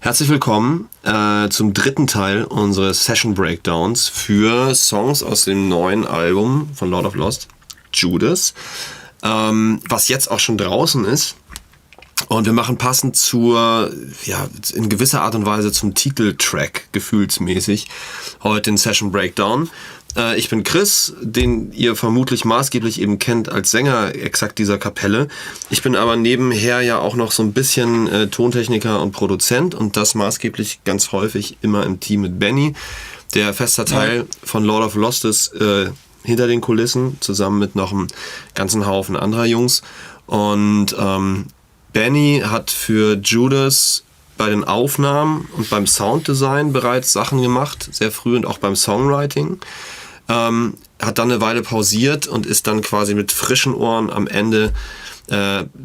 Herzlich willkommen zum dritten Teil unseres Session Breakdowns für Songs aus dem neuen Album von Lord of Lost, Judas, was jetzt auch schon draußen ist. Und wir machen passend in gewisser Art und Weise zum Titeltrack, gefühlsmäßig, heute den Session Breakdown. Ich bin Chris, den ihr vermutlich maßgeblich eben kennt als Sänger exakt dieser Kapelle. Ich bin aber nebenher ja auch noch so ein bisschen Tontechniker und Produzent und das maßgeblich ganz häufig immer im Team mit Benny, der fester Teil von Lord of Lost ist, hinter den Kulissen, zusammen mit noch einem ganzen Haufen anderer Jungs. Und Benny hat für Judas bei den Aufnahmen und beim Sounddesign bereits Sachen gemacht, sehr früh und auch beim Songwriting. Hat dann eine Weile pausiert und ist dann quasi mit frischen Ohren am Ende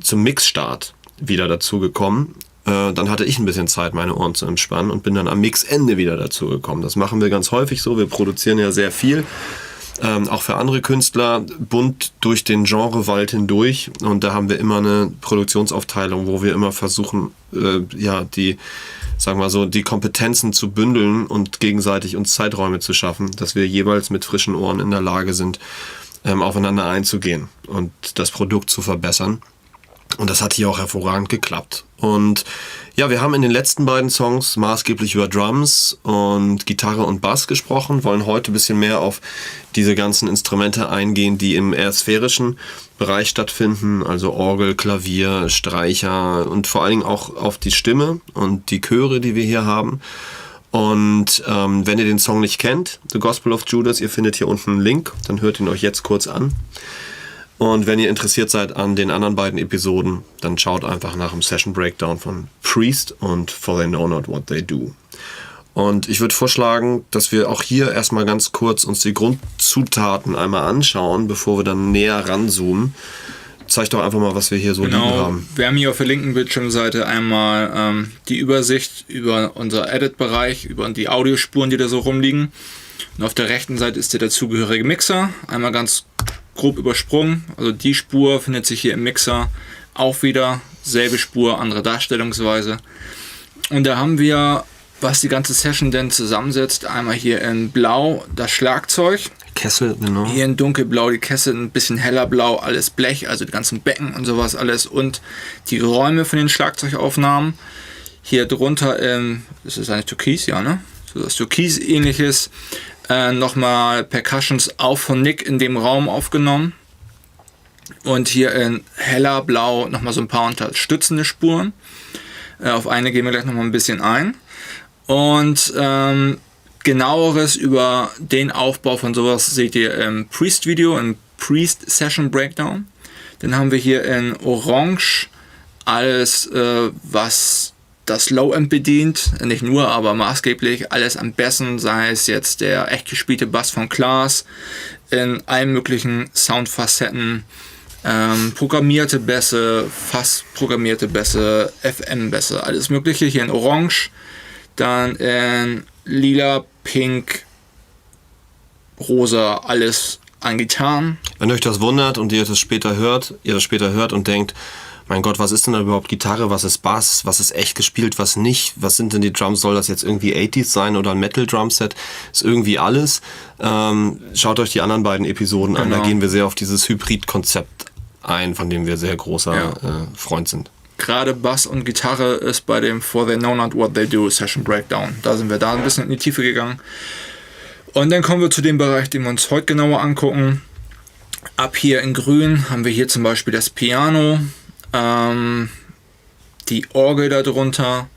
zum Mixstart wieder dazugekommen. Dann hatte ich ein bisschen Zeit, meine Ohren zu entspannen und bin dann am Mixende wieder dazugekommen. Das machen wir ganz häufig so. Wir produzieren ja sehr viel. Auch für andere Künstler, bunt durch den Genrewald hindurch. Und da haben wir immer eine Produktionsaufteilung, wo wir immer versuchen, die Kompetenzen zu bündeln und gegenseitig uns Zeiträume zu schaffen, dass wir jeweils mit frischen Ohren in der Lage sind, aufeinander einzugehen und das Produkt zu verbessern. Und das hat hier auch hervorragend geklappt. Und ja, wir haben in den letzten beiden Songs maßgeblich über Drums und Gitarre und Bass gesprochen, wollen heute ein bisschen mehr auf diese ganzen Instrumente eingehen, die im eher sphärischen Bereich stattfinden, also Orgel, Klavier, Streicher und vor allen Dingen auch auf die Stimme und die Chöre, die wir hier haben. Und wenn ihr den Song nicht kennt, The Gospel of Judas, ihr findet hier unten einen Link, dann hört ihn euch jetzt kurz an. Und wenn ihr interessiert seid an den anderen beiden Episoden, dann schaut einfach nach dem Session Breakdown von Priest und For They Know Not What They Do. Und ich würde vorschlagen, dass wir auch hier erstmal ganz kurz uns die Grundzutaten einmal anschauen, bevor wir dann näher ranzoomen. Zeig doch einfach mal, was wir hier so liegen haben. Wir haben hier auf der linken Bildschirmseite einmal die Übersicht über unser Edit-Bereich, über die Audiospuren, die da so rumliegen. Und auf der rechten Seite ist der dazugehörige Mixer. Einmal ganz grob übersprungen, also die Spur findet sich hier im Mixer auch wieder, selbe Spur, andere Darstellungsweise. Und da haben wir, was die ganze Session denn zusammensetzt, einmal hier in Blau das Schlagzeug, Kessel, genau. Hier in dunkelblau die Kessel, ein bisschen heller Blau, alles Blech, also die ganzen Becken und sowas alles und die Räume von den Schlagzeugaufnahmen. Hier drunter, das ist eigentlich Türkis, ja, ne? So was Türkis-ähnliches. Nochmal Percussions auch von Nick in dem Raum aufgenommen. Und hier in heller Blau nochmal so ein paar unterstützende Spuren. Auf eine gehen wir gleich nochmal ein bisschen ein. Und genaueres über den Aufbau von sowas seht ihr im Priest-Video, im Priest Session Breakdown. Dann haben wir hier in Orange alles, was das Low-End bedient, nicht nur, aber maßgeblich alles am besten, sei es jetzt der echt gespielte Bass von Klaas in allen möglichen Soundfacetten, programmierte Bässe, fast programmierte Bässe, FM-Bässe, alles mögliche hier in Orange, dann in Lila, Pink, Rosa, alles an Gitarren. Wenn euch das wundert und ihr das später hört und denkt, mein Gott, was ist denn da überhaupt Gitarre, was ist Bass, was ist echt gespielt, was nicht, was sind denn die Drums, soll das jetzt irgendwie 80s sein oder ein Metal-Drumset, ist irgendwie alles. Schaut euch die anderen beiden Episoden an, da gehen wir sehr auf dieses Hybrid-Konzept ein, von dem wir sehr großer Freund sind. Gerade Bass und Gitarre ist bei dem For They Know Not What They Do Session Breakdown, da sind wir da ein bisschen in die Tiefe gegangen. Und dann kommen wir zu dem Bereich, den wir uns heute genauer angucken. Ab hier in grün haben wir hier zum Beispiel das Piano, die Orgel darunter,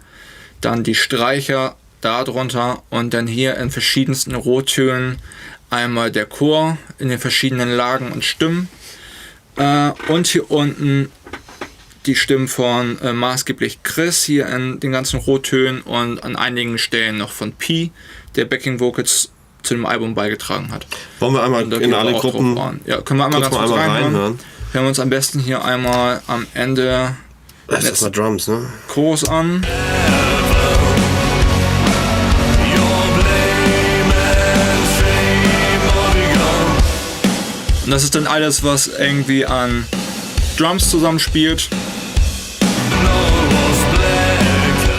dann die Streicher darunter und dann hier in verschiedensten Rottönen einmal der Chor in den verschiedenen Lagen und Stimmen und hier unten die Stimmen von maßgeblich Chris hier in den ganzen Rottönen und an einigen Stellen noch von Pi, der Backing Vocals zu dem Album beigetragen hat. Wollen wir einmal in alle Gruppen können wir einmal ganz kurz reinhören. Hören wir uns am besten hier einmal am Ende das war Drums, ne? Chorus an. Und das ist dann alles, was irgendwie an Drums zusammenspielt.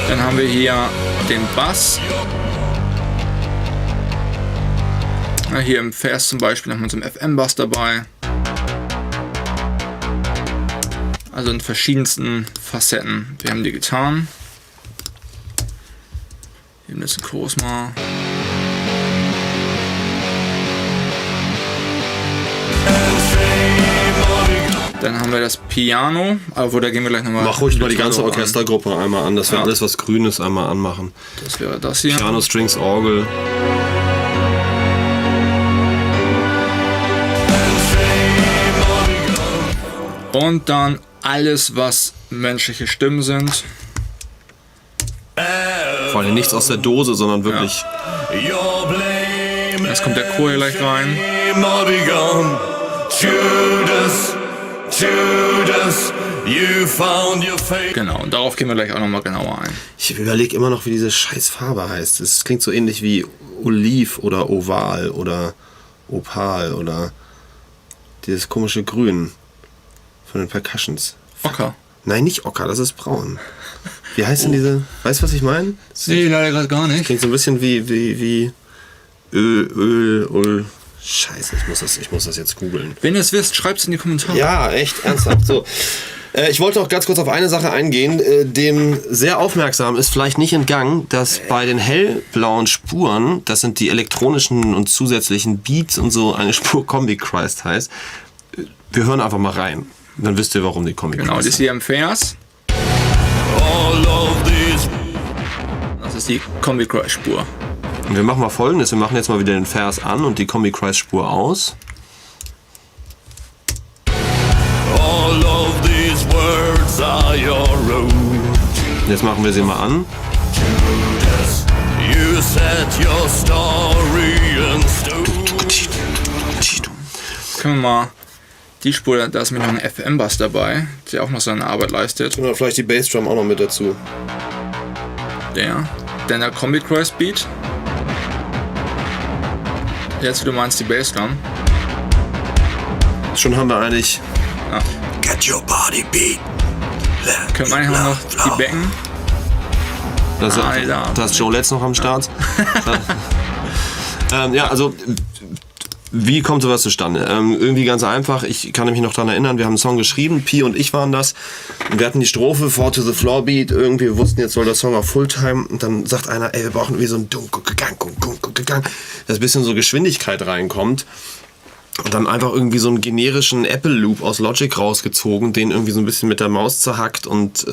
Dann haben wir hier den Bass. Hier im Vers zum Beispiel haben wir unseren FM-Bass dabei. Also in verschiedensten Facetten. Wir haben die Gitarren. Eben das Chorus mal. Dann haben wir das Piano, aber da gehen wir gleich nochmal. Mach ruhig mal die ganze Orchestergruppe einmal an, dass wir alles, was grün ist, einmal anmachen. Das wäre das hier. Piano, Strings, Orgel. Und dann alles, was menschliche Stimmen sind. Vor allem nichts aus der Dose, sondern wirklich. Jetzt kommt der Chor hier gleich rein. Genau, und darauf gehen wir gleich auch nochmal genauer ein. Ich überlege immer noch, wie diese scheiß Farbe heißt. Es klingt so ähnlich wie Oliv oder Oval oder Opal oder dieses komische Grün von den Percussions. Ocker. Nein, nicht Ocker, das ist braun. Wie heißt denn diese? Weißt du, was ich meine? Nee, leider gerade gar nicht. Klingt so ein bisschen wie Öl. Scheiße, ich muss das jetzt googeln. Wenn ihr es wisst, schreibt es in die Kommentare. Ja, echt, ernsthaft. So. Ich wollte noch ganz kurz auf eine Sache eingehen. Dem sehr aufmerksam ist vielleicht nicht entgangen, dass bei den hellblauen Spuren, das sind die elektronischen und zusätzlichen Beats und so, eine Spur Combi Christ heißt. Wir hören einfach mal rein. Dann wisst ihr, warum die Combi Christ Genau, das ist hier im Vers. Das ist die Combi Christ Spur. Und wir machen mal Folgendes. Wir machen jetzt mal wieder den Vers an und die Combi Christ Spur aus. All of these words are your own. Jetzt machen wir sie mal an. You set your story in stone. Können wir mal die Spur, da ist mir noch ein FM-Bass dabei, der auch noch seine Arbeit leistet. Und vielleicht die Bassdrum auch noch mit dazu. Dann der Combi Christ Beat. Jetzt, wie du meinst, die Bassdrum. Schon haben wir eigentlich. Ja. Get your body beat. Können wir eigentlich auch noch die Becken. Da ist Joe Letts noch am Start. Ja, also wie kommt sowas zustande? Irgendwie ganz einfach. Ich kann mich noch daran erinnern, wir haben einen Song geschrieben, Pi und ich waren das. Und wir hatten die Strophe, 4 to the Floor Beat. Irgendwie wir wussten, jetzt soll der Song auf Fulltime. Und dann sagt einer, ey, wir brauchen irgendwie so ein Dunk-Gang, dass ein bisschen so Geschwindigkeit reinkommt. Und dann einfach irgendwie so einen generischen Apple-Loop aus Logic rausgezogen, den irgendwie so ein bisschen mit der Maus zerhackt und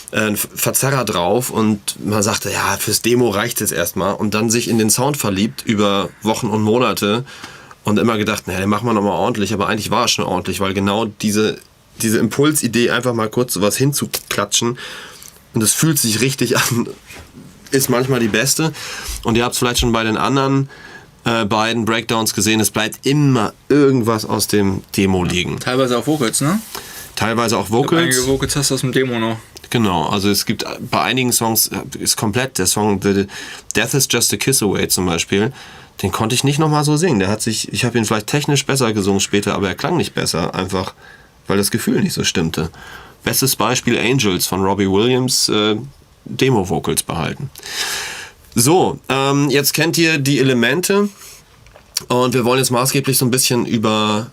ein Verzerrer drauf. Und man sagte, ja, fürs Demo reicht es erstmal. Und dann sich in den Sound verliebt über Wochen und Monate und immer gedacht, naja, den machen wir nochmal ordentlich. Aber eigentlich war es schon ordentlich, weil genau diese Impulsidee, einfach mal kurz sowas hinzuklatschen und es fühlt sich richtig an, ist manchmal die beste. Und ihr habt es vielleicht schon bei den anderen beiden Breakdowns gesehen, es bleibt immer irgendwas aus dem Demo liegen. Teilweise auch Vocals, ne? Teilweise auch Vocals. Einige Vocals hast du aus dem Demo noch. Genau, also es gibt bei einigen Songs, ist komplett, der Song The Death is Just a Kiss Away zum Beispiel, den konnte ich nicht nochmal so singen. Ich habe ihn vielleicht technisch besser gesungen später, aber er klang nicht besser, einfach weil das Gefühl nicht so stimmte. Bestes Beispiel Angels von Robbie Williams, Demo-Vocals behalten. So, jetzt kennt ihr die Elemente und wir wollen jetzt maßgeblich so ein bisschen über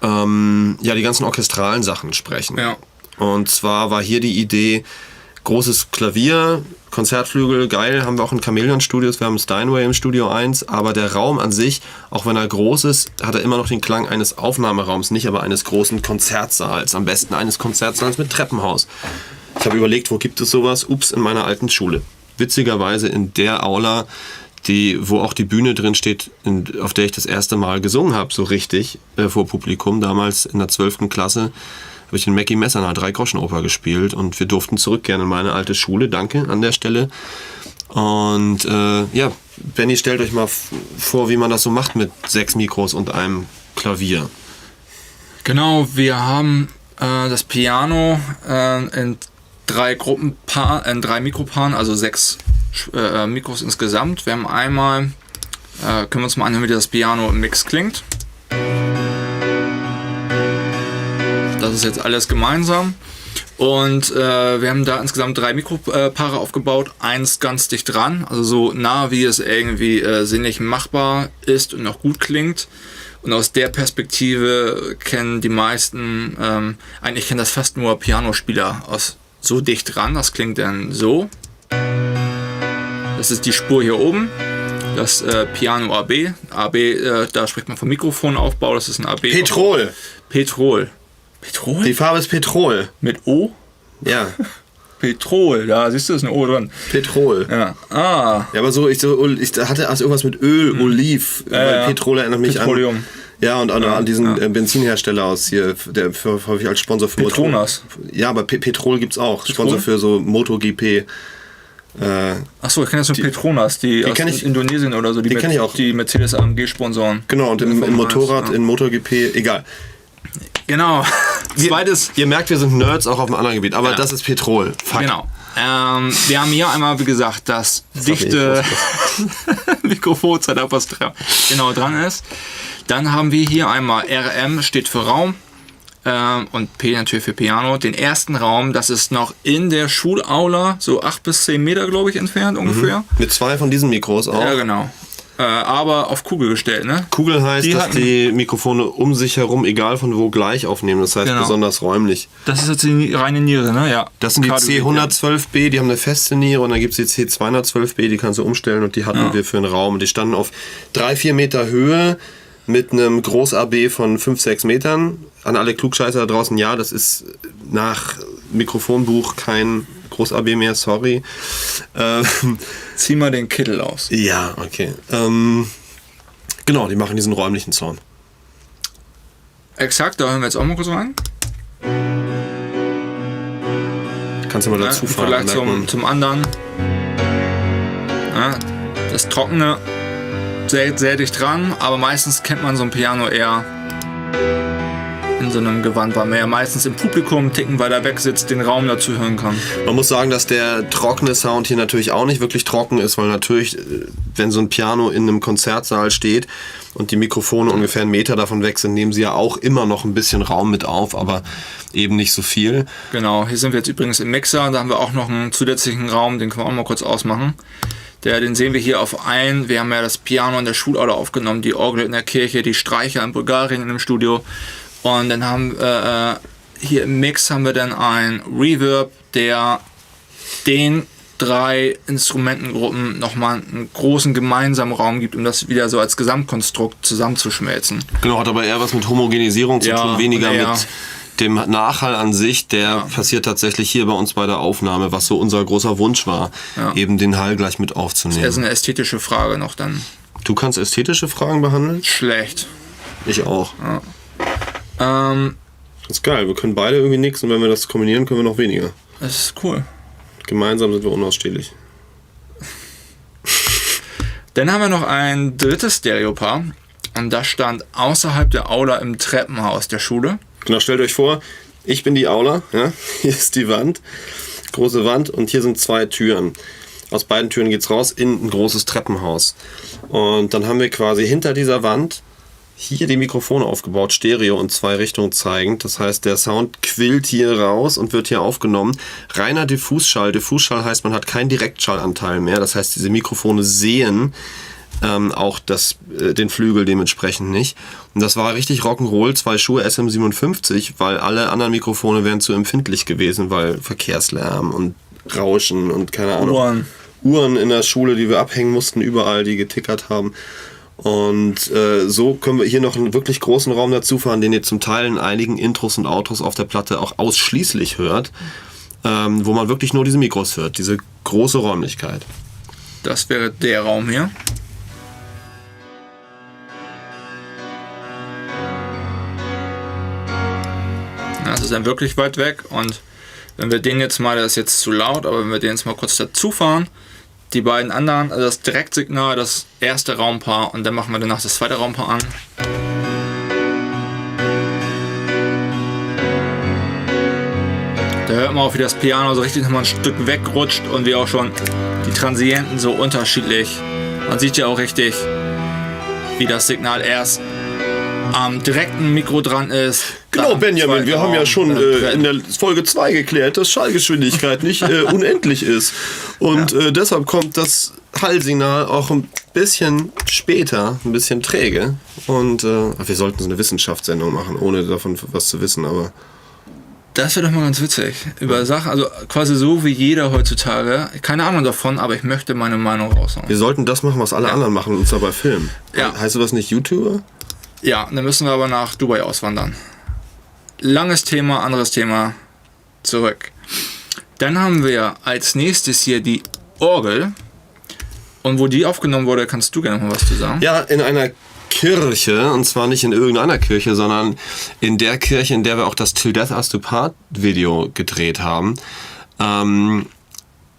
die ganzen orchestralen Sachen sprechen. Ja. Und zwar war hier die Idee, großes Klavier, Konzertflügel, geil, haben wir auch in Chameleon Studios, wir haben Steinway im Studio 1, aber der Raum an sich, auch wenn er groß ist, hat er immer noch den Klang eines Aufnahmeraums, nicht aber eines großen Konzertsaals, am besten eines Konzertsaals mit Treppenhaus. Ich habe überlegt, wo gibt es sowas? In meiner alten Schule. Witzigerweise in der Aula, wo auch die Bühne drin steht, auf der ich das erste Mal gesungen habe, so richtig, vor Publikum, damals in der 12. Klasse. Habe ich in Mackie Messer einer 3-Groschen-Oper gespielt und wir durften zurückkehren in meine alte Schule. Danke an der Stelle. Und Benny, stellt euch mal vor, wie man das so macht mit 6 Mikros und einem Klavier. Genau, wir haben das Piano in 3 Mikropaaren, also 6 Mikros insgesamt. Wir haben einmal, können wir uns mal anhören, wie das Piano im Mix klingt. Das ist jetzt alles gemeinsam. Und wir haben da insgesamt 3 Mikropaare aufgebaut, eins ganz dicht dran, also so nah wie es irgendwie sinnlich machbar ist und auch gut klingt. Und aus der Perspektive kennen die meisten, eigentlich kennen das fast nur Pianospieler aus so dicht dran. Das klingt dann so. Das ist die Spur hier oben. Das Piano AB. AB, da spricht man vom Mikrofonaufbau. Das ist ein AB. Petrol. Petrol. Petrol? Die Farbe ist Petrol. Mit O? Ja. Petrol, da siehst du, ist ein O drin. Petrol. Ja. Ah. Ja, aber ich hatte also irgendwas mit Öl, Oliv. Weil Petrol erinnert mich Petroleum. Ja, und an diesen Benzinhersteller aus hier, der häufig als Sponsor für Petronas. Ja, aber Petrol gibt's auch. Sponsor für so MotoGP. Achso, ich kenne jetzt nur Petronas, die aus Indonesien oder so, die kenn ich auch. Die Mercedes AMG sponsoren. Genau, und im Motorrad, in MotoGP, egal. Genau. Zweites. Ihr merkt, wir sind Nerds auch auf einem anderen Gebiet, aber das ist Petrol. Fuck. Genau. Wir haben hier einmal, wie gesagt, das dichte Mikrofon-Setup, was genau dran ist. Dann haben wir hier einmal RM, steht für Raum, und P natürlich für Piano. Den ersten Raum, das ist noch in der Schulaula, so 8 bis 10 Meter, glaube ich, entfernt ungefähr. Mit 2 von diesen Mikros auch. Ja, genau. Aber auf Kugel gestellt, ne? Kugel heißt, dass die Mikrofone um sich herum, egal von wo, gleich aufnehmen. Das heißt besonders räumlich. Das ist jetzt die reine Niere, ne? Ja. Das sind die C112B, die haben eine feste Niere, und dann gibt es die C212B, die kannst du umstellen, und die hatten wir für einen Raum. Die standen auf 3-4 Meter Höhe mit einem Groß-AB von 5-6 Metern. An alle Klugscheißer da draußen, ja, das ist nach Mikrofonbuch kein Groß-AB mehr, sorry. Zieh mal den Kittel aus. Ja, okay. Genau, die machen diesen räumlichen Sound. Exakt, da hören wir jetzt auch mal kurz rein. Kannst du mal dazu fahren. Vielleicht zum anderen. Ja, das Trockene sehr, sehr dicht dran, aber meistens kennt man so ein Piano eher in so einem Gewand, weil man ja meistens im Publikum ticken weiter weg sitzt, den Raum dazu hören kann. Man muss sagen, dass der trockene Sound hier natürlich auch nicht wirklich trocken ist, weil natürlich, wenn so ein Piano in einem Konzertsaal steht und die Mikrofone ungefähr 1 Meter davon weg sind, nehmen sie ja auch immer noch ein bisschen Raum mit auf, aber eben nicht so viel. Genau, hier sind wir jetzt übrigens im Mixer, da haben wir auch noch einen zusätzlichen Raum, den können wir auch mal kurz ausmachen. Den sehen wir hier wir haben ja das Piano in der Schulaula aufgenommen, die Orgel in der Kirche, die Streicher in Bulgarien in dem Studio. Und dann haben hier im Mix haben wir dann ein Reverb, der den 3 Instrumentengruppen nochmal einen großen gemeinsamen Raum gibt, um das wieder so als Gesamtkonstrukt zusammenzuschmelzen. Genau, hat aber eher was mit Homogenisierung zu tun, weniger mit dem Nachhall an sich. Der passiert tatsächlich hier bei uns bei der Aufnahme, was so unser großer Wunsch war, eben den Hall gleich mit aufzunehmen. Das ist eine ästhetische Frage noch dann. Du kannst ästhetische Fragen behandeln? Schlecht. Ich auch. Ja. Das ist geil, wir können beide irgendwie nichts, und wenn wir das kombinieren, können wir noch weniger. Das ist cool. Gemeinsam sind wir unausstehlich. Dann haben wir noch ein drittes Stereopaar, und das stand außerhalb der Aula im Treppenhaus der Schule. Genau, stellt euch vor, ich bin die Aula, ja? Hier ist die Wand, große Wand, und hier sind 2 Türen. Aus beiden Türen geht's raus in ein großes Treppenhaus. Und dann haben wir quasi hinter dieser Wand hier die Mikrofone aufgebaut, Stereo und 2 Richtungen zeigend. Das heißt, der Sound quillt hier raus und wird hier aufgenommen. Reiner Diffusschall. Diffusschall heißt, man hat keinen Direktschallanteil mehr. Das heißt, diese Mikrofone sehen auch den Flügel dementsprechend nicht. Und das war richtig Rock'n'Roll, 2 Schuhe SM57, weil alle anderen Mikrofone wären zu empfindlich gewesen, weil Verkehrslärm und Rauschen und keine Ahnung. Uhren in der Schule, die wir abhängen mussten, überall, die getickert haben. Und so können wir hier noch einen wirklich großen Raum dazu fahren, den ihr zum Teil in einigen Intros und Outros auf der Platte auch ausschließlich hört, wo man wirklich nur diese Mikros hört, diese große Räumlichkeit. Das wäre der Raum hier. Das ist dann wirklich weit weg, und wenn wir den jetzt mal, das ist jetzt zu laut, aber wenn wir den jetzt mal kurz dazu fahren, die beiden anderen, also das Direktsignal, das erste Raumpaar, und dann machen wir danach das zweite Raumpaar an. Da hört man auch, wie das Piano so richtig nochmal ein Stück wegrutscht und wie auch schon die Transienten so unterschiedlich. Man sieht ja auch richtig, wie das Signal erst am direkten Mikro dran ist. Genau, Benjamin, wir haben ja schon in der der Folge 2 geklärt, dass Schallgeschwindigkeit nicht unendlich ist. Und deshalb kommt das Hallsignal auch ein bisschen später, ein bisschen träge. Und wir sollten so eine Wissenschaftssendung machen, ohne davon was zu wissen, aber... Das wäre doch mal ganz witzig. Über Sachen, also quasi so wie jeder heutzutage. Keine Ahnung davon, aber ich möchte meine Meinung raushauen. Wir sollten das machen, was alle anderen machen, und zwar bei Filmen. Ja. Heißt das nicht YouTuber? Ja, dann müssen wir aber nach Dubai auswandern. Langes Thema, anderes Thema. Zurück. Dann haben wir als nächstes hier die Orgel. Und wo die aufgenommen wurde, kannst du gerne noch mal was zu sagen. Ja, in einer Kirche, und zwar nicht in irgendeiner Kirche, sondern in der Kirche, in der wir auch das Till Death Us Do Part Video gedreht haben. Und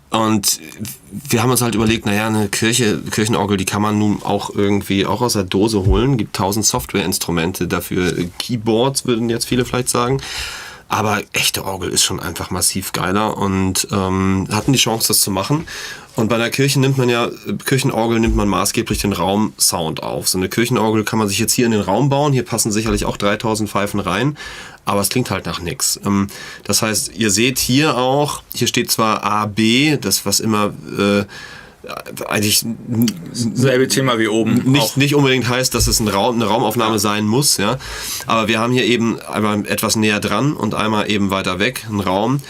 wir haben uns halt überlegt, naja, eine Kirchenorgel, die kann man nun auch irgendwie auch aus der Dose holen. Gibt 1000 Softwareinstrumente dafür, Keyboards würden jetzt viele vielleicht sagen. Aber echte Orgel ist schon einfach massiv geiler, und hatten die Chance, das zu machen. Und bei der Kirchenorgel nimmt man maßgeblich den Raumsound auf. So eine Kirchenorgel kann man sich jetzt hier in den Raum bauen. Hier passen sicherlich auch 3000 Pfeifen rein, aber es klingt halt nach nix. Das heißt, ihr seht hier auch, hier steht zwar A, B, das was immer eigentlich selbe Thema wie oben. Nicht unbedingt heißt, dass es eine Raumaufnahme sein muss, ja. Aber wir haben hier eben einmal etwas näher dran und einmal eben weiter weg, einen Raum.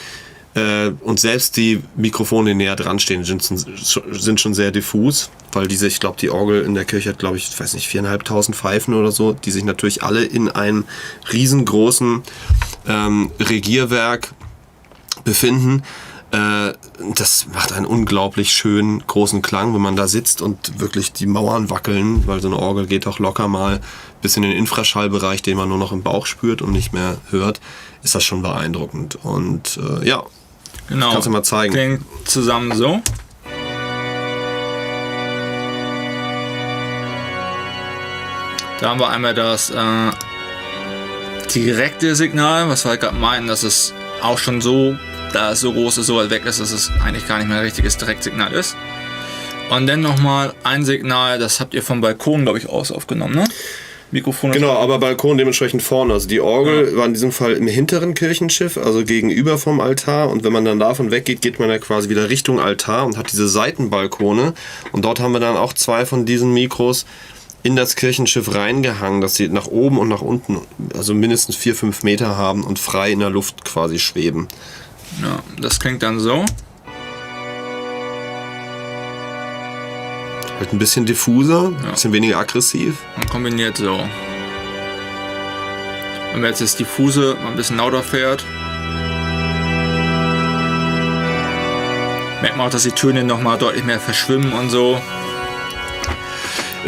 Und selbst die Mikrofone, die näher dran stehen, sind schon sehr diffus, weil ich glaube, die Orgel in der Kirche hat, glaube ich, 4.500 Pfeifen oder so, die sich natürlich alle in einem riesengroßen Regierwerk befinden. Das macht einen unglaublich schönen, großen Klang, wenn man da sitzt und wirklich die Mauern wackeln, weil so eine Orgel geht auch locker mal bis in den Infraschallbereich, den man nur noch im Bauch spürt und nicht mehr hört, ist das schon beeindruckend. Und ja, genau. Kannst du mal zeigen. Klingt zusammen so. Da haben wir einmal das direkte Signal, was wir halt gerade meinen, dass es auch schon so, da es so groß ist, so weit weg ist, dass es eigentlich gar nicht mehr ein richtiges Direktsignal ist. Und dann nochmal ein Signal, das habt ihr vom Balkon, glaube ich, aus aufgenommen, ne? Mikrofon. Genau, aber Balkon dementsprechend vorne. Also die Orgel war in diesem Fall im hinteren Kirchenschiff, also gegenüber vom Altar. Und wenn man dann davon weggeht, geht man ja quasi wieder Richtung Altar und hat diese Seitenbalkone. Und dort haben wir dann auch 2 von diesen Mikros in das Kirchenschiff reingehangen, dass sie nach oben und nach unten, also mindestens 4-5 Meter haben und frei in der Luft quasi schweben. Ja, das klingt dann so. Halt ein bisschen diffuser, ein bisschen weniger aggressiv. Und kombiniert so. Wenn man jetzt das Diffuse mal ein bisschen lauter fährt, merkt man auch, dass die Töne nochmal deutlich mehr verschwimmen und so.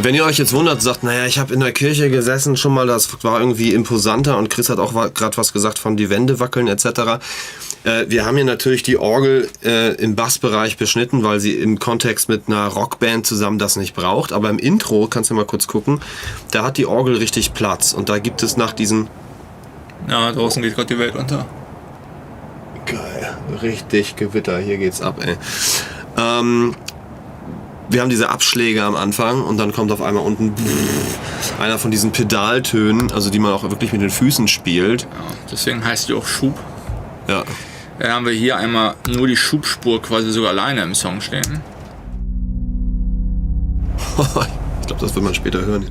Wenn ihr euch jetzt wundert, sagt, naja, ich habe in der Kirche gesessen schon mal, das war irgendwie imposanter, und Chris hat auch gerade was gesagt von die Wände wackeln etc. Wir haben hier natürlich die Orgel im Bassbereich beschnitten, weil sie im Kontext mit einer Rockband zusammen das nicht braucht. Aber im Intro, kannst du mal kurz gucken, da hat die Orgel richtig Platz. Und da gibt es nach diesen... Ja, draußen geht gerade die Welt unter. Geil, richtig Gewitter, hier geht's ab, ey. Wir haben diese Abschläge am Anfang und dann kommt auf einmal unten einer von diesen Pedaltönen, also die man auch wirklich mit den Füßen spielt. Ja, deswegen heißt die auch Schub. Ja. Dann haben wir hier einmal nur die Schubspur quasi sogar alleine im Song stehen. Ich glaube, das wird man später hören.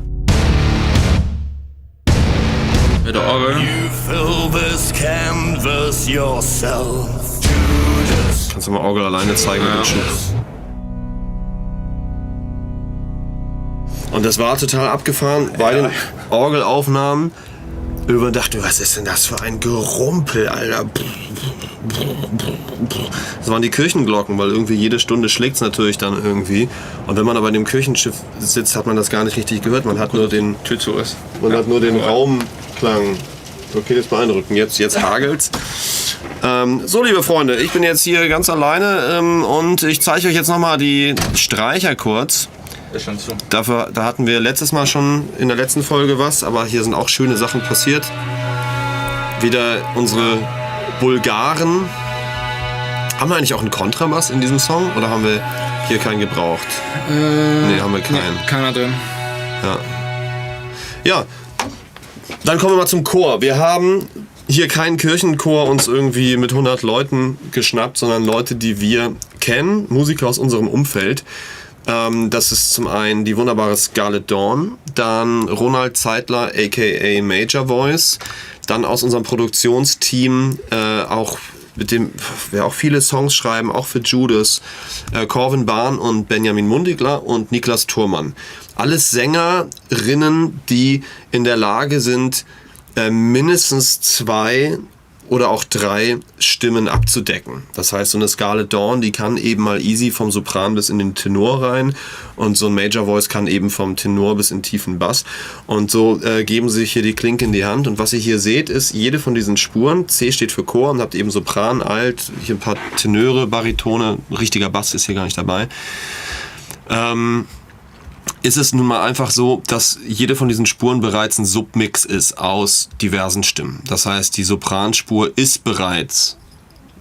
Mit der Orgel. You fill this canvas yourself, Judas. Kannst du mal Orgel alleine zeigen mit dem Schub. Und das war total abgefahren bei den Orgelaufnahmen. Über dachte, was ist denn das für ein Gerumpel, Alter? Das waren die Kirchenglocken, weil irgendwie jede Stunde schlägt es natürlich dann irgendwie. Und wenn man aber in dem Kirchenschiff sitzt, hat man das gar nicht richtig gehört. Man hat nur den, Tür zu ist. hat nur den Raumklang. Okay, das ist beeindruckend. Jetzt hagelt's. So, liebe Freunde, ich bin jetzt hier ganz alleine und ich zeige euch jetzt nochmal die Streicher kurz. Ist schon zu. Da hatten wir letztes Mal schon in der letzten Folge was, aber hier sind auch schöne Sachen passiert. Wieder unsere Bulgaren. Haben wir eigentlich auch einen Kontrabass in diesem Song oder haben wir hier keinen gebraucht? Nee, haben wir keinen. Nee, keiner drin. Ja. Ja. Dann kommen wir mal zum Chor. Wir haben hier keinen Kirchenchor uns irgendwie mit 100 Leuten geschnappt, sondern Leute, die wir kennen, Musiker aus unserem Umfeld. Das ist zum einen die wunderbare Scarlet Dawn, dann Ronald Zeitler, a.k.a. Major Voice, dann aus unserem Produktionsteam, auch mit dem wir auch viele Songs schreiben, auch für Judas, Corvin Bahn und Benjamin Mundigler und Niklas Thurmann. Alles Sängerinnen, die in der Lage sind, mindestens 2 oder auch 3 Stimmen abzudecken. Das heißt, so eine Scarlet Dawn, die kann eben mal easy vom Sopran bis in den Tenor rein und so ein Major Voice kann eben vom Tenor bis in tiefen Bass. Und so geben sie sich hier die Klinke in die Hand. Und was ihr hier seht, ist jede von diesen Spuren, C steht für Chor und habt eben Sopran, Alt, hier ein paar Tenöre, Baritone, richtiger Bass ist hier gar nicht dabei. Ist es nun mal einfach so, dass jede von diesen Spuren bereits ein Submix ist aus diversen Stimmen. Das heißt, die Sopranspur ist bereits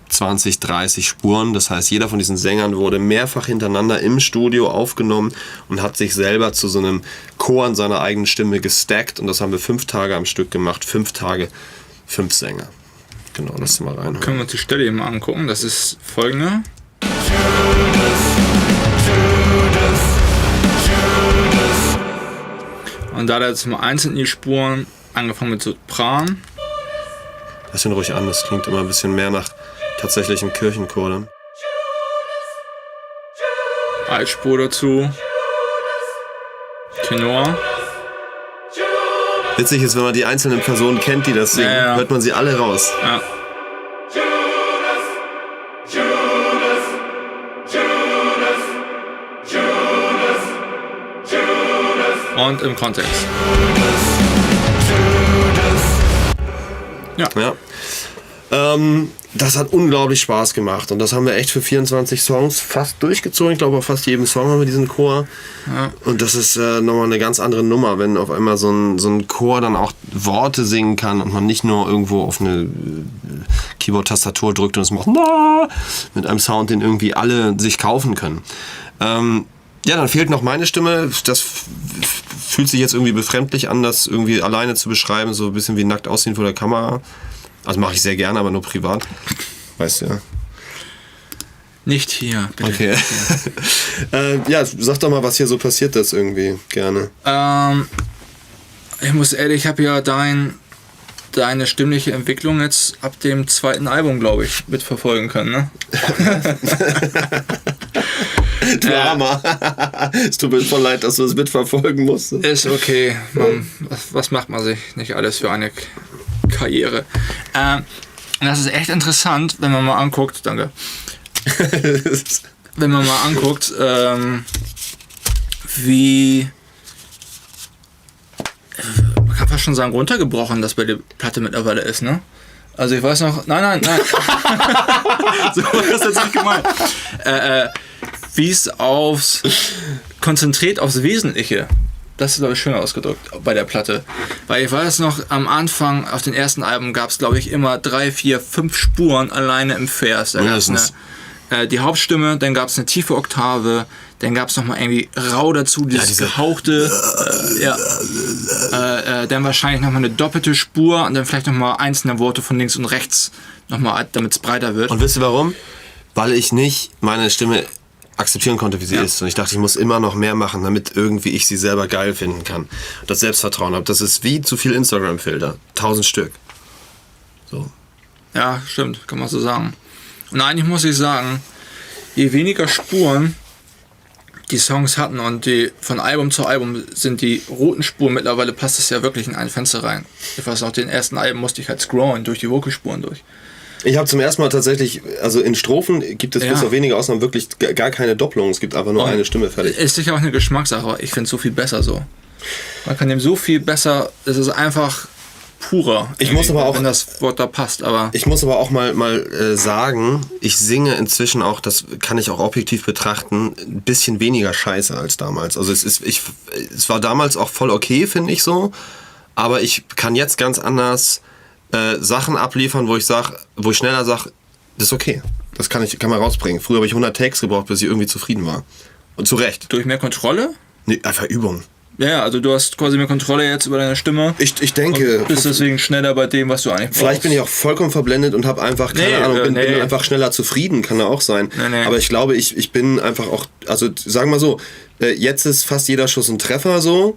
20, 30 Spuren. Das heißt, jeder von diesen Sängern wurde mehrfach hintereinander im Studio aufgenommen und hat sich selber zu so einem Chor an seiner eigenen Stimme gestackt. Und das haben wir 5 Tage am Stück gemacht. 5 Tage, 5 Sänger. Genau, lass mal reinhören. Können wir uns die Stelle eben mal angucken. Das ist folgende. Und da jetzt mal einzeln die Spuren, angefangen mit Sopran. Lass ihn ruhig an, das klingt immer ein bisschen mehr nach tatsächlichen Kirchenchor dann. Altspur dazu. Tenor. Witzig ist, wenn man die einzelnen Personen kennt, die das singen, Ja. hört man sie alle raus. Ja. Und im Kontext. Ja. Das hat unglaublich Spaß gemacht und das haben wir echt für 24 Songs fast durchgezogen. Ich glaube, auf fast jedem Song haben wir diesen Chor. Ja. Und das ist nochmal eine ganz andere Nummer, wenn auf einmal so ein Chor dann auch Worte singen kann und man nicht nur irgendwo auf eine Keyboard-Tastatur drückt und es macht mit einem Sound, den irgendwie alle sich kaufen können. Ja, dann fehlt noch meine Stimme. Das fühlt sich jetzt irgendwie befremdlich an, das irgendwie alleine zu beschreiben, so ein bisschen wie nackt aussehen vor der Kamera. Also mache ich sehr gerne, aber nur privat. Weißt du ja. Nicht hier, bitte. Okay. Ja, sag doch mal, was hier so passiert ist irgendwie gerne. Ich muss ehrlich, ich habe ja deine stimmliche Entwicklung jetzt ab dem 2. Album, glaube ich, mitverfolgen können, ne? Du Armer. Es tut mir voll leid, dass du das mitverfolgen musst. Ist okay. Was macht man sich nicht alles für eine Karriere? Das ist echt interessant, wenn man mal anguckt, danke. Wenn man mal anguckt, wie, man kann fast schon sagen, runtergebrochen das bei der Platte mittlerweile ist, ne? Also ich weiß noch, nein. So war das jetzt nicht gemeint. Wie es konzentriert aufs Wesentliche. Das ist, glaube ich, schön ausgedrückt bei der Platte. Weil ich weiß noch, am Anfang, auf den ersten Alben gab es, glaube ich, immer 3, 4, 5 Spuren alleine im Vers. Da gab's die Hauptstimme, dann gab es eine tiefe Oktave, dann gab es nochmal irgendwie rau dazu, dieses gehauchte, dann wahrscheinlich nochmal eine doppelte Spur und dann vielleicht nochmal einzelne Worte von links und rechts, nochmal, damit es breiter wird. Und wisst ihr warum? Weil ich nicht meine Stimme akzeptieren konnte, wie sie ist. Und ich dachte, ich muss immer noch mehr machen, damit irgendwie ich sie selber geil finden kann. Und das Selbstvertrauen habe. Das ist wie zu viel Instagram-Filter. 1000 Stück. So. Ja, stimmt, kann man so sagen. Und eigentlich muss ich sagen, je weniger Spuren die Songs hatten und die von Album zu Album sind die roten Spuren, mittlerweile passt es ja wirklich in ein Fenster rein. Ich weiß noch, den ersten Alben musste ich halt scrollen durch die Vocalspuren durch. Ich habe zum ersten Mal tatsächlich, also in Strophen gibt es bis auf wenige Ausnahmen wirklich gar keine Doppelung. Es gibt einfach nur eine Stimme, fertig. Ist sicher auch eine Geschmackssache, aber ich finde es so viel besser so. Man kann dem so viel besser, es ist einfach purer. Ich muss aber auch, wenn das Wort da passt, aber... Ich muss aber auch mal sagen, ich singe inzwischen auch, das kann ich auch objektiv betrachten, ein bisschen weniger scheiße als damals. Also es war damals auch voll okay, finde ich so, aber ich kann jetzt ganz anders Sachen abliefern, wo ich schneller sage, das ist okay. Das kann man rausbringen. Früher habe ich 100 Takes gebraucht, bis ich irgendwie zufrieden war. Und zu Recht. Durch mehr Kontrolle? Nee, einfach Übung. Ja, also du hast quasi mehr Kontrolle jetzt über deine Stimme. Ich denke... Und bist deswegen schneller bei dem, was du eigentlich brauchst. Vielleicht bin ich auch vollkommen verblendet und habe einfach, keine Ahnung, bin einfach schneller zufrieden, kann ja auch sein. Nee. Aber ich glaube, ich bin einfach auch, also sagen wir mal so, jetzt ist fast jeder Schuss ein Treffer so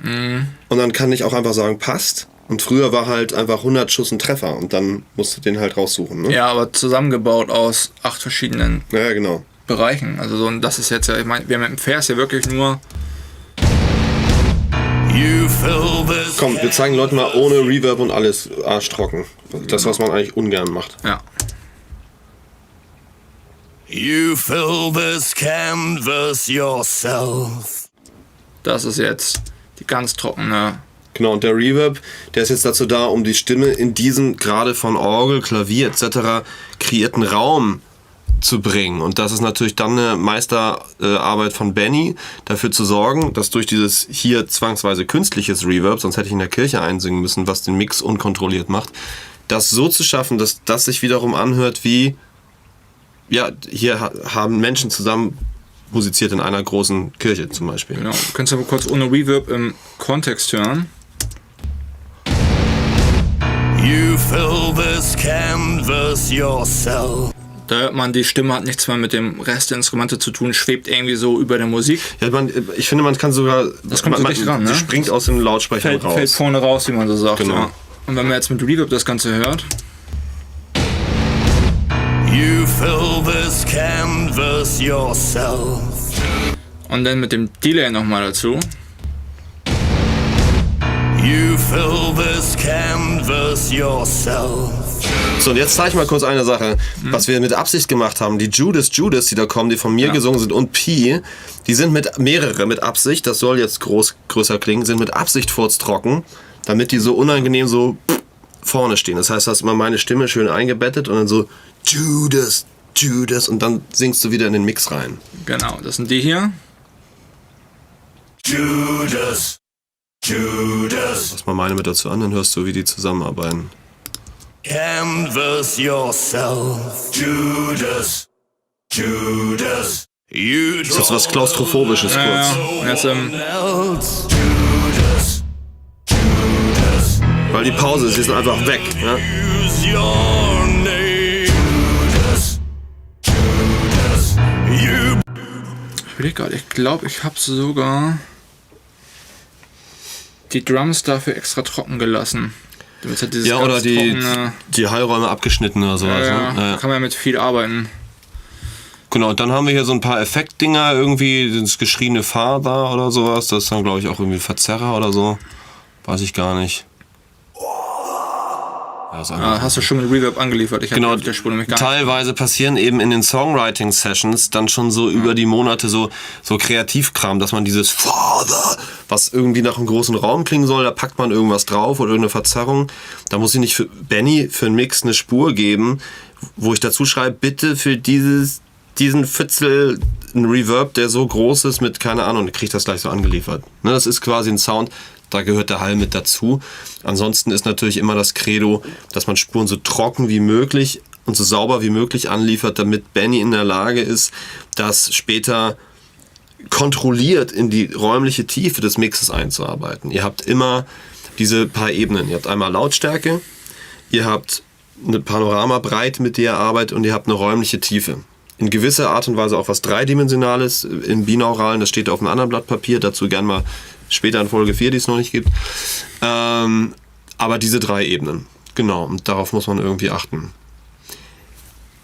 und dann kann ich auch einfach sagen, passt. Und früher war halt einfach 100 Schuss ein Treffer und dann musst du den halt raussuchen. Ne? Ja, aber zusammengebaut aus 8 verschiedenen Ja, genau. Bereichen. Also so, und das ist jetzt ja, ich meine, wir haben mit dem Vers ja wirklich nur... Komm, wir zeigen Leuten mal ohne Reverb und alles arschtrocken. Das, was man eigentlich ungern macht. Ja. You fill this canvas yourself. Das ist jetzt die ganz trockene... Genau, und der Reverb, der ist jetzt dazu da, um die Stimme in diesen gerade von Orgel, Klavier etc. kreierten Raum zu bringen. Und das ist natürlich dann eine Meisterarbeit von Benny, dafür zu sorgen, dass durch dieses hier zwangsweise künstliches Reverb, sonst hätte ich in der Kirche einsingen müssen, was den Mix unkontrolliert macht, das so zu schaffen, dass das sich wiederum anhört wie, ja, hier haben Menschen zusammen musiziert in einer großen Kirche zum Beispiel. Genau, du kannst aber kurz ohne Reverb im Kontext hören. You fill this canvas yourself. Da hört man, die Stimme hat nichts mehr mit dem Rest der Instrumente zu tun, schwebt irgendwie so über der Musik. Ja, ich finde, man kann sogar... Das kommt so dicht ran, ne? Die springt aus den Lautsprechern raus. Fällt vorne raus, wie man so sagt. Genau. Ja. Und wenn man jetzt mit Reverb das Ganze hört... You fill this canvas yourself. Und dann mit dem Delay nochmal dazu. You fill this canvas yourself. So, und jetzt zeige ich mal kurz eine Sache, was wir mit Absicht gemacht haben. Die Judas, die da kommen, die von mir gesungen sind, und Pi, die sind mit Absicht, das soll jetzt größer klingen, sind mit Absicht furztrocken, damit die so unangenehm so vorne stehen. Das heißt, du hast immer meine Stimme schön eingebettet und dann so Judas und dann singst du wieder in den Mix rein. Genau, das sind die hier. Judas. Lass mal meine mit dazu an, dann hörst du, wie die zusammenarbeiten. Canvas yourself. Judas. You das ist jetzt was Klaustrophobisches kurz. Jetzt, Weil die Pause ist, sie sind einfach weg. Ja? use your name. You ich glaube, ich habe sogar die Drums dafür extra trocken gelassen. Damit halt dieses Ja, oder ganz die trockene, Heilräume abgeschnitten oder sowas. ja, Ne? kann man ja mit viel arbeiten. Genau, und dann haben wir hier so ein paar Effektdinger, irgendwie das geschriene Father oder sowas. Das ist dann, glaube ich, auch irgendwie Verzerrer oder so. Weiß ich gar nicht. Ja, ist einfach Hast du schon mit Reverb angeliefert? Ich Genau, hab der Spur nämlich gar nicht. teilweise passieren eben in den Songwriting-Sessions dann schon so über die Monate so Kreativkram, dass man dieses Father, was irgendwie nach einem großen Raum klingen soll, da packt man irgendwas drauf oder irgendeine Verzerrung. Da muss ich nicht für Benny für einen Mix eine Spur geben, wo ich dazu schreibe, bitte für diesen Fitzel ein Reverb, der so groß ist mit, keine Ahnung, ich kriege das gleich so angeliefert. Ne, das ist quasi ein Sound, da gehört der Hall mit dazu. Ansonsten ist natürlich immer das Credo, dass man Spuren so trocken wie möglich und so sauber wie möglich anliefert, damit Benny in der Lage ist, das später kontrolliert in die räumliche Tiefe des Mixes einzuarbeiten. Ihr habt immer diese paar Ebenen. Ihr habt einmal Lautstärke, ihr habt eine Panoramabreite, mit der ihr arbeitet, und ihr habt eine räumliche Tiefe. In gewisser Art und Weise auch was Dreidimensionales im Binauralen, das steht auf einem anderen Blatt Papier, dazu gern mal später in Folge 4, die es noch nicht gibt. Aber diese 3 Ebenen, genau, und darauf muss man irgendwie achten.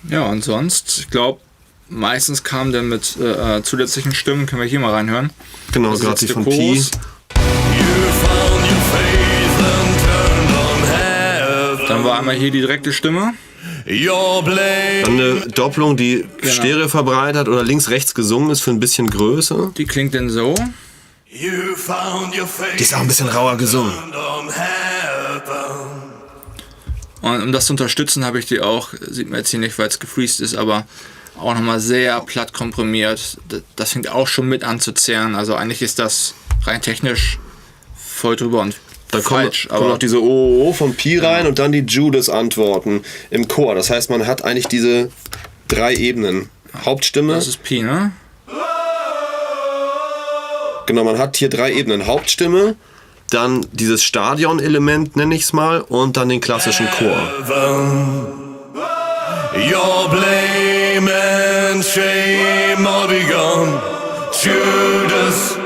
Ja, und sonst, ich glaube, meistens kam dann mit zusätzlichen Stimmen, können wir hier mal reinhören. Genau, Das ist gerade jetzt die von der Pi. Chorus. found your faith and turned on heaven. Dann war einmal hier die direkte Stimme. Your blade. Dann eine Doppelung, die Stereo verbreitert oder links-rechts gesungen ist für ein bisschen Größe. Die klingt dann so. You found your faith Die ist auch ein bisschen rauer gesungen. and on heaven. Und um das zu unterstützen, habe ich die auch, sieht man jetzt hier nicht, weil es gefreezed ist, aber auch nochmal sehr platt komprimiert. Das fängt auch schon mit an zu zehren. Also eigentlich ist das rein technisch voll drüber und Da falsch. kommen noch diese Oh von Pi rein und dann die Judas-Antworten im Chor. Das heißt, man hat eigentlich diese 3 Ebenen. Hauptstimme, das ist Pi, ne? Genau, man hat hier 3 Ebenen. Hauptstimme, dann dieses Stadion-Element, nenne ich es mal, und dann den klassischen Chor. Your blame and shame are begun. Judas,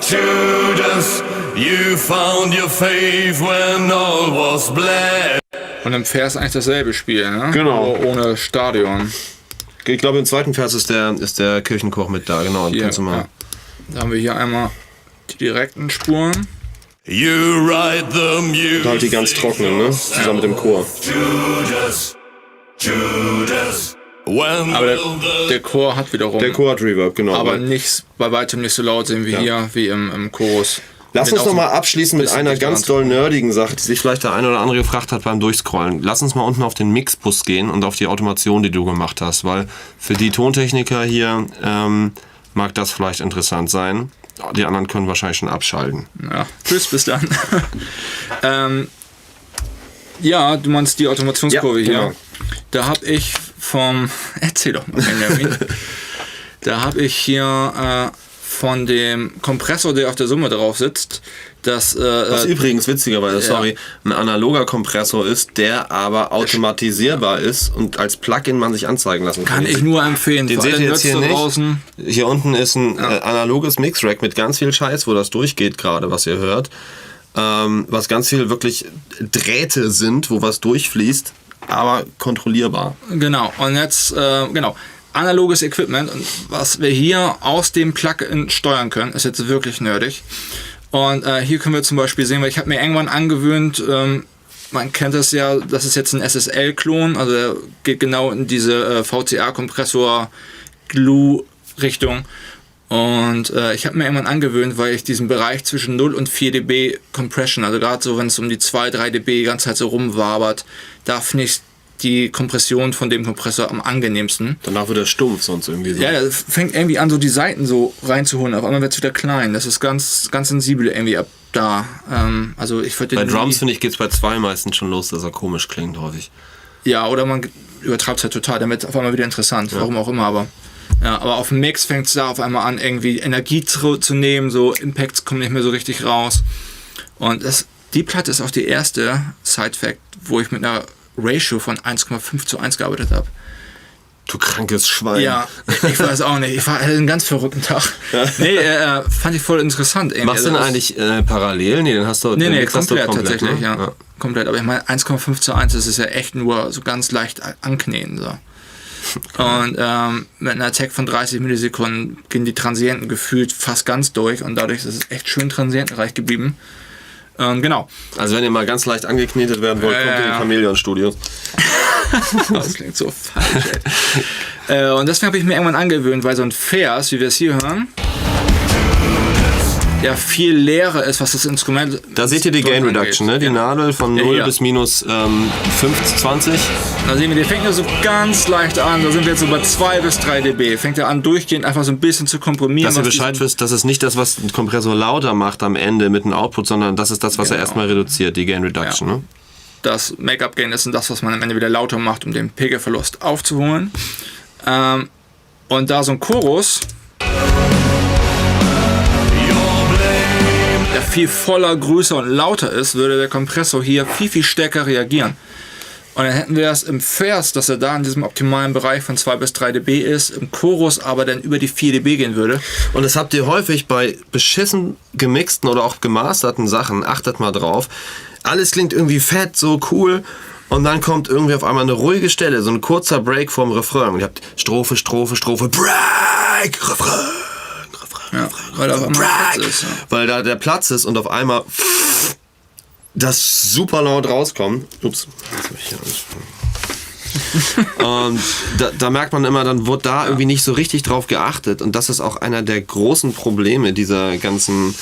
Judas, you found your faith when all was black. Und im Vers eigentlich dasselbe Spiel, ne? Genau. Nur ohne Stadion. Ich glaube, im zweiten Vers ist der Kirchenchor mit da, genau. Hier, Kannst du mal. ja. Da haben wir hier einmal die direkten Spuren. You write the music. Halt die ganz trockenen, ne? Zusammen mit dem Chor. Judas, Judas. When Aber will der Chor hat wiederum. Der Chor hat Reverb, genau. aber nicht, bei weitem nicht so laut sind wie hier, wie im Chorus. Lass Den uns auch noch mal so abschließen mit bisschen einer dichter ganz dran. doll nerdigen Sache, die sich vielleicht der eine oder andere gefragt hat beim Durchscrollen. Lass uns mal unten auf den Mixbus gehen und auf die Automation, die du gemacht hast, weil für die Tontechniker hier mag das vielleicht interessant sein. Die anderen können wahrscheinlich schon abschalten. Ja, tschüss, bis dann. Ja, du meinst die Automationskurve Ja, hier. genau. Da habe ich erzähl doch mal, Benjamin. Da habe ich hier von dem Kompressor, der auf der Summe drauf sitzt, Was übrigens witzigerweise, sorry, ein analoger Kompressor ist, der aber automatisierbar ist und als Plugin man sich anzeigen lassen kann. kann ich nur empfehlen. Den für seht alle ihr jetzt hier Nerds da nicht. draußen. Hier unten ist ein analoges Mixrack mit ganz viel Scheiß, wo das durchgeht gerade, was ihr hört. Was ganz viel wirklich Drähte sind, wo was durchfließt, aber kontrollierbar. Genau, und jetzt, analoges Equipment. Und was wir hier aus dem Plugin steuern können, ist jetzt wirklich nerdig. Und hier können wir zum Beispiel sehen, weil ich habe mir irgendwann angewöhnt, man kennt das ja, das ist jetzt ein SSL-Klon, also der geht genau in diese VCA-Kompressor-Glue-Richtung. Und ich habe mir irgendwann angewöhnt, weil ich diesen Bereich zwischen 0 und 4 dB Compression, also gerade so, wenn es um die 2-3 dB die ganze Zeit so rumwabert, da finde ich die Kompression von dem Kompressor am angenehmsten. Danach wird er stumpf, sonst irgendwie so. Ja, das fängt irgendwie an, so die Seiten so reinzuholen. Auf einmal wird es wieder klein. Das ist ganz, ganz sensibel irgendwie ab da. Also ich würde Bei Drums, finde ich, geht es bei 2 meistens schon los, dass er komisch klingt häufig. Ja, oder man übertreibt es halt total, dann wird es auf einmal wieder interessant. Ja. Warum auch immer, aber auf dem Mix fängt es da auf einmal an, irgendwie Energie zu nehmen, so Impacts kommen nicht mehr so richtig raus. Und die Platte ist auch die erste Side-Fact, wo ich mit einer Ratio von 1,5:1 gearbeitet habe. Du krankes Schwein. Ja, ich weiß auch nicht. Ich hatte einen ganz verrückten Tag. Nee, fand ich voll interessant. Irgendwie. Machst du denn eigentlich parallel? Nee, den hast du Nee, hast du komplett tatsächlich, ne? ja. Komplett. Aber ich meine, 1,5:1, das ist ja echt nur so ganz leicht ankneten. So. Und mit einer Attack von 30 Millisekunden gehen die Transienten gefühlt fast ganz durch und dadurch ist es echt schön transientenreich geblieben. Genau. Also wenn ihr mal ganz leicht angeknetet werden wollt, kommt in die Chameleon-Studios. Das klingt so falsch, ey. Und deswegen habe ich mir irgendwann angewöhnt, weil so ein Vers, wie wir es hier hören, ja viel leerer ist, was das Instrument... Da seht ihr die Gain Reduction, ne? Die Nadel von 0 bis minus 20. Da sehen wir, die fängt ja so ganz leicht an. Da sind wir jetzt so bei 2 bis 3 dB. Fängt ja an, durchgehend einfach so ein bisschen zu komprimieren. Dass ihr Bescheid wisst, das ist nicht das, was ein Kompressor lauter macht am Ende mit dem Output, sondern das ist das, was er erstmal reduziert, die Gain Reduction. Ja. Ne? Das Make-up-Gain ist das, was man am Ende wieder lauter macht, um den Pegelverlust aufzuholen. Und da so ein Chorus, der viel voller, größer und lauter ist, würde der Kompressor hier viel, viel stärker reagieren. Und dann hätten wir das im Vers, dass er da in diesem optimalen Bereich von 2 bis 3 dB ist, im Chorus aber dann über die 4 dB gehen würde. Und das habt ihr häufig bei beschissen gemixten oder auch gemasterten Sachen, achtet mal drauf. Alles klingt irgendwie fett, so cool. Und dann kommt irgendwie auf einmal eine ruhige Stelle, so ein kurzer Break vorm Refrain. Und ihr habt Strophe, Strophe, Strophe, Break, Refrain. Ja, weil da auf einmal Platz ist. Ja. Weil da der Platz ist und auf einmal das super laut rauskommt. Ups. Und da merkt man immer, dann wird da irgendwie nicht so richtig drauf geachtet. Und das ist auch einer der großen Probleme dieser ganzen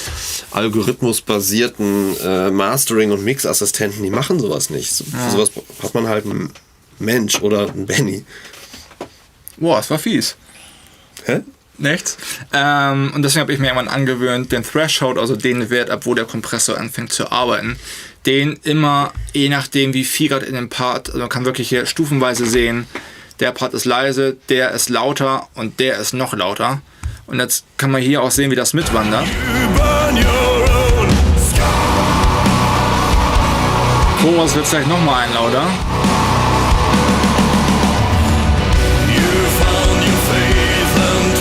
algorithmusbasierten Mastering- und Mix-Assistenten. Die machen sowas nicht. Für sowas hat man halt einen Mensch oder einen Benny. Boah, das war fies. Hä? Nichts. Und deswegen habe ich mir irgendwann angewöhnt, den Threshold, also den Wert, ab wo der Kompressor anfängt zu arbeiten, den immer, je nachdem wie viel Grad in dem Part, also man kann wirklich hier stufenweise sehen, der Part ist leise, der ist lauter und der ist noch lauter. Und jetzt kann man hier auch sehen, wie das mitwandert. burn your own Chorus wird vielleicht nochmal ein lauter.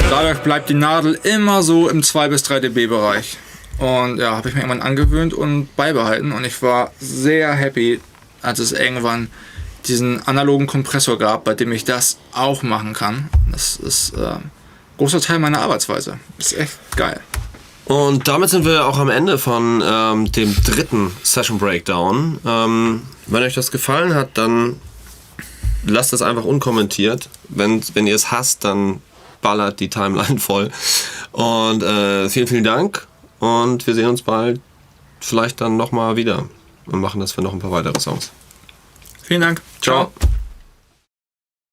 Dadurch bleibt die Nadel immer so im 2 bis 3 dB Bereich. Und ja, habe ich mir irgendwann angewöhnt und beibehalten. Und ich war sehr happy, als es irgendwann diesen analogen Kompressor gab, bei dem ich das auch machen kann. Das ist ein großer Teil meiner Arbeitsweise. Das ist echt geil. Und damit sind wir auch am Ende von dem dritten Session Breakdown. Wenn euch das gefallen hat, dann lasst es einfach unkommentiert. Wenn ihr es hasst, dann ballert die Timeline voll. Und vielen, vielen Dank. Und wir sehen uns bald vielleicht dann nochmal wieder und machen das für noch ein paar weitere Songs. Vielen Dank. Ciao. Ciao.